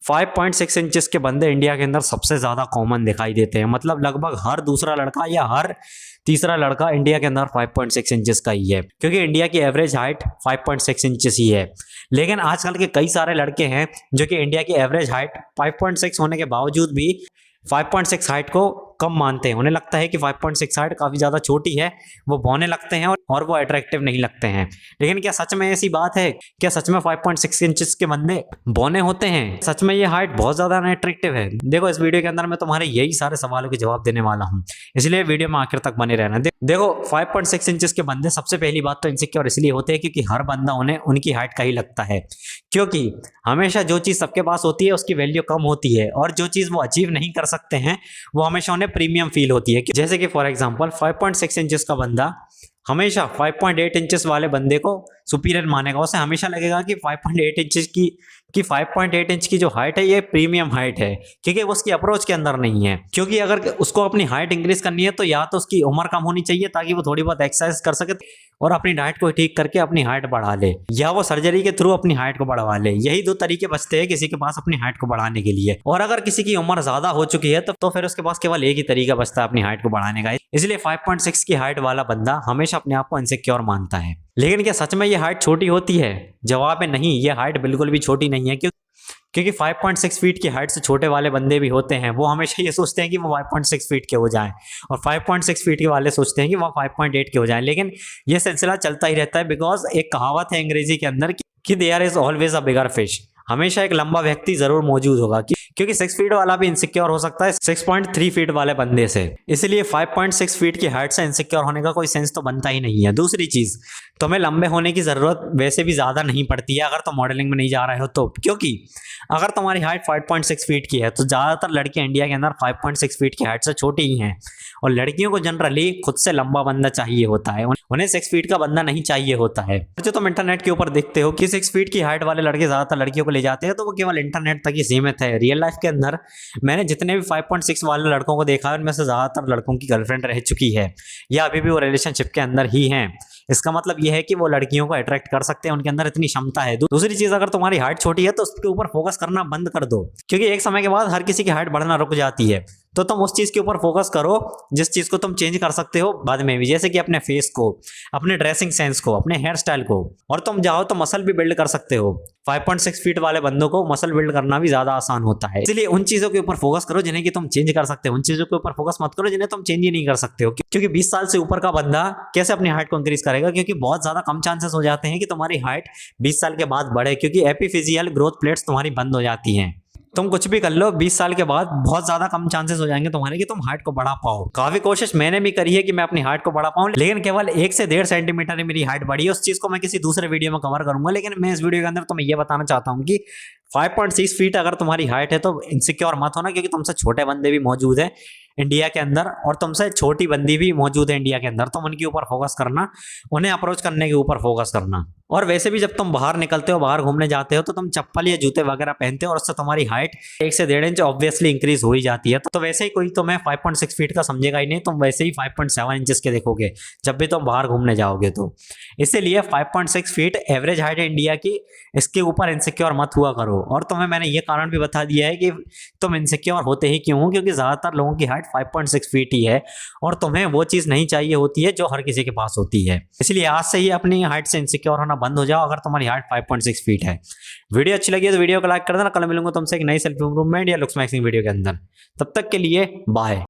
5.6 inches के बंदे India के अंदर सबसे ज्यादा कॉमन दिखाई देते हैं। मतलब लगभग हर दूसरा लड़का या हर तीसरा लड़का इंडिया के अंदर 5.6 इंचेस का ही है, क्योंकि इंडिया की एवरेज हाइट 5.6 इंचेस ही है। लेकिन आजकल के कई सारे लड़के हैं जो कि इंडिया की एवरेज हाइट 5.6 होने के बावजूद भी 5.6 हाइट को कम मानते हैं। उन्हें लगता है कि 5.6 हाइट काफी ज्यादा छोटी है, वो बौने लगते हैं और वो अट्रैक्टिव नहीं लगते हैं। लेकिन क्या सच में ऐसी बात है? क्या सच में 5.6 इंचेस के बंदे बौने होते हैं? सच में ये हाइट बहुत ज्यादा अट्रैक्टिव है? देखो, इस वीडियो के अंदर मैं तुम्हारे यही सारे सवालों के जवाब देने वाला हूँ, इसलिए वीडियो में आखिर तक बने रहना। देखो, 5.6 इंचेस के बंदे सबसे पहली बात तो इनसिक्योर इसलिए होते हैं क्योंकि हर बंदा उन्हें उनकी हाइट का ही लगता है। क्योंकि हमेशा जो चीज सबके पास होती है उसकी वैल्यू कम होती है, और जो चीज वो अचीव नहीं कर सकते हैं वो हमेशा उन्हें प्रीमियम फील होती है। जैसे कि फॉर एग्जांपल 5.6 इंचेस का बंदा हमेशा 5.8 इंचेस वाले बंदे को सुपीरियर मानेगा। उसे हमेशा लगेगा कि 5.8 इंचेस की 5.8 इंच की जो हाइट है ये प्रीमियम हाइट है, क्योंकि वो उसकी अप्रोच के अंदर नहीं है। क्योंकि अगर उसको अपनी हाइट इंक्रीज करनी है तो या तो उसकी उम्र कम होनी चाहिए ताकि वो थोड़ी बहुत एक्सरसाइज कर सके और अपनी डाइट को ठीक करके अपनी हाइट बढ़ा ले, या वो सर्जरी के थ्रू अपनी हाइट को बढ़वा ले। यही दो तरीके बचते हैं किसी के पास अपनी हाइट को बढ़ाने के लिए। और अगर किसी की उम्र ज्यादा हो चुकी है तो फिर उसके पास केवल एक ही तरीका बचता है अपनी हाइट को बढ़ाने का। इसलिए 5.6 की हाइट वाला बंदा हमेशा अपने आप को इनसिक्योर मानता है। लेकिन क्या सच में ये हाइट छोटी होती है? जवाब है नहीं, ये हाइट बिल्कुल भी छोटी नहीं है। क्योंकि 5.6 फीट की हाइट से छोटे वाले बंदे भी होते हैं, वो हमेशा ये सोचते हैं कि वो 5.6 फीट के हो जाएं, और 5.6 फीट के वाले सोचते हैं कि वो 5.8 के हो जाएं। लेकिन ये सिलसिला चलता ही रहता है, बिकॉज एक कहावत है अंग्रेजी के अंदर कि there is always a bigger fish. हमेशा एक लंबा व्यक्ति जरूर मौजूद होगा, क्योंकि 6 फीट वाला भी इनसिक्योर हो सकता है 6.3 फीट वाले बंदे से। इसलिए 5.6 फीट की हाइट से इनसिक्योर होने का कोई सेंस तो बनता ही नहीं है। दूसरी चीज, तुम्हें लंबे होने की जरूरत वैसे भी ज्यादा नहीं पड़ती है अगर तुम मॉडलिंग में नहीं जा रहे हो तो। क्योंकि अगर तुम्हारी हाइट 5.6 फीट की है तो ज्यादातर लड़कियां इंडिया के अंदर 5.6 फीट की हाइट से छोटी ही हैं, और लड़कियों को जनरली खुद से लंबा बंदा चाहिए होता है, उन्हें 6 फीट का बंदा नहीं चाहिए होता है। जो तुम इंटरनेट के ऊपर देखते हो कि 6 फीट की हाइट वाले लड़के ज्यादातर लड़कियों को ले जाते हैं, तो वो केवल इंटरनेट तक ही सीमित है। रियल लाइफ के अंदर मैंने जितने भी 5.6 वाले लड़कों को देखा है उनमें से ज्यादातर लड़कों की गर्लफ्रेंड रह चुकी है या अभी भी वो रिलेशनशिप के अंदर ही हैं। इसका मतलब यह है कि वो लड़कियों को अट्रैक्ट कर सकते हैं, उनके अंदर इतनी क्षमता है। दूसरी चीज, अगर तुम्हारी हाइट छोटी है तो उसके ऊपर फोकस करना बंद कर दो, क्योंकि एक समय के बाद हर किसी की हाइट बढ़ना रुक जाती है। तो तुम उस चीज के ऊपर फोकस करो जिस चीज को तुम चेंज कर सकते हो बाद में भी, जैसे कि अपने फेस को, अपने ड्रेसिंग सेंस को, अपने हेयर स्टाइल को। और तुम चाहो तो मसल भी बिल्ड कर सकते हो। 5.6 फीट वाले बंदों को मसल बिल्ड करना भी ज्यादा आसान होता है। इसलिए उन चीजों के ऊपर फोकस करो जिन्हें कि तुम चेंज कर सकते हो, उन चीजों के ऊपर फोकस मत करो जिन्हें तुम चेंज ही नहीं कर सकते हो। क्योंकि 20 साल से ऊपर का बंदा कैसे अपनी हाइट को इंक्रीज करेगा? क्योंकि बहुत ज्यादा कम चांसेस हो जाते हैं कि तुम्हारी हाइट 20 साल के बाद बढ़े, क्योंकि एपिफिजियल ग्रोथ प्लेट्स तुम्हारी बंद हो जाती हैं। तुम कुछ भी कर लो, 20 साल के बाद बहुत ज्यादा कम चांसेस हो जाएंगे तुम्हारे कि तुम हाइट को बढ़ा पाओ। काफी कोशिश मैंने भी करी है कि मैं अपनी हाइट को बढ़ा पाऊं, लेकिन केवल 1 से 1.5 सेंटीमीटर मेरी हाइट बढ़ी है। उस चीज को मैं किसी दूसरे वीडियो में कवर करूंगा, लेकिन मैं इस वीडियो के अंदर तुम्हें यह बताना चाहता हूं कि 5.6 फीट अगर तुम्हारी हाइट है तो इनसिक्योर मत होना, क्योंकि तुमसे छोटे बंदे भी मौजूद है इंडिया के अंदर और तुमसे छोटी बंदी भी मौजूद है इंडिया के अंदर। तुम उनके ऊपर फोकस करना, उन्हें अप्रोच करने के ऊपर फोकस करना। और वैसे भी जब तुम बाहर निकलते हो, बाहर घूमने जाते हो, तो तुम चप्पल या जूते वगैरह पहनते हो और उससे तुम्हारी हाइट 1 से 1.5 इंच ऑब्वियसली इंक्रीज हो ही जाती है। तो वैसे ही कोई तुम्हें 5.6 फीट का समझेगा ही नहीं, तुम वैसे ही 5.7 इंचेस के देखोगे जब भी तुम बाहर घूमने जाओगे। तो इसीलिए 5.6 फीट एवरेज हाइट है इंडिया की, इसके ऊपर इनसिक्योर मत हुआ करो। और तुम्हें मैंने ये कारण भी बता दिया है कि तुम इनसिक्योर होते ही क्यों हो, क्योंकि ज्यादातर लोगों की हाइट 5.6 फीट ही है और तुम्हें वो चीज नहीं चाहिए होती है जो हर किसी के पास होती है। इसलिए आज से ही अपनी हाइट से इनसिक्योर होना बंद हो जाओ अगर तुम्हारी हाइट 5.6 फीट है। वीडियो अच्छी लगी है तो वीडियो को लाइक कर देना। कल मिलूंगा तुमसे एक नई सेल्फ इंप्रूवमेंट या लुक्स मैक्सिंग वीडियो के अंदर। तब तक के लिए बाय।